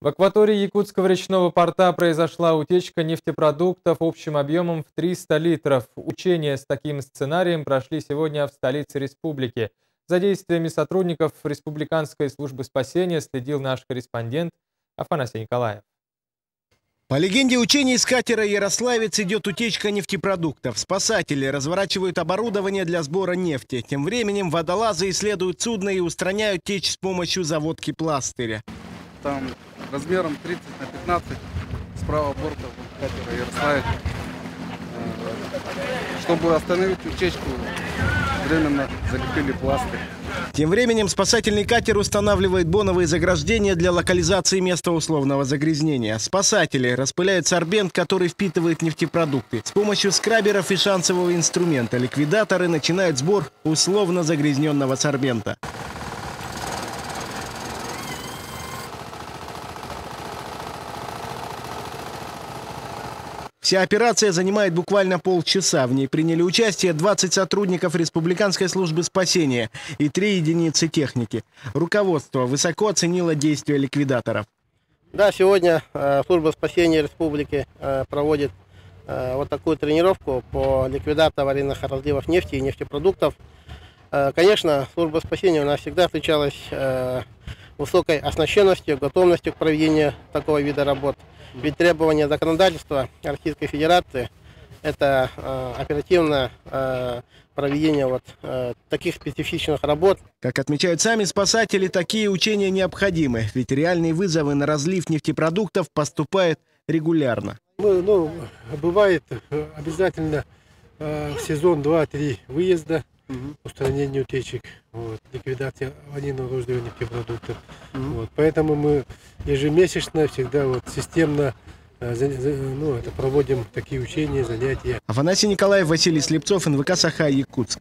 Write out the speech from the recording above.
В акватории Якутского речного порта произошла утечка нефтепродуктов общим объемом в 300 литров. Учения с таким сценарием прошли сегодня в столице республики. За действиями сотрудников Республиканской службы спасения следил наш корреспондент Афанасий Николаев. По легенде учений, с катера «Ярославец» идет утечка нефтепродуктов. Спасатели разворачивают оборудование для сбора нефти. Тем временем водолазы исследуют судно и устраняют течь с помощью заводки пластыря. Там размером 30 на 15 справа борта катера «Ярославец». Чтобы остановить утечку, временно закрепили пластырь. Тем временем спасательный катер устанавливает боновые заграждения для локализации места условного загрязнения. Спасатели распыляют сорбент, который впитывает нефтепродукты. С помощью скраберов и шансового инструмента ликвидаторы начинают сбор условно загрязненного сорбента. Вся операция занимает буквально полчаса. В ней приняли участие 20 сотрудников Республиканской службы спасения и 3 единицы техники. Руководство высоко оценило действия ликвидаторов. Да, сегодня служба спасения республики проводит вот такую тренировку по ликвидации аварийных разливов нефти и нефтепродуктов. Конечно, служба спасения у нас всегда отличалась высокой оснащенностью, готовностью к проведению такого вида работ. Ведь требования законодательства Российской Федерации – это оперативное проведение таких специфичных работ. Как отмечают сами спасатели, такие учения необходимы, ведь реальные вызовы на разлив нефтепродуктов поступают регулярно. Бывает обязательно в сезон 2-3 выезда, устранение утечек, ликвидация аварийно-нужных нефтепродуктов. Поэтому мы ежемесячно всегда системно проводим такие учения, занятия. Афанасий Николаев, Василий Слепцов, НВК «Саха», Якутск.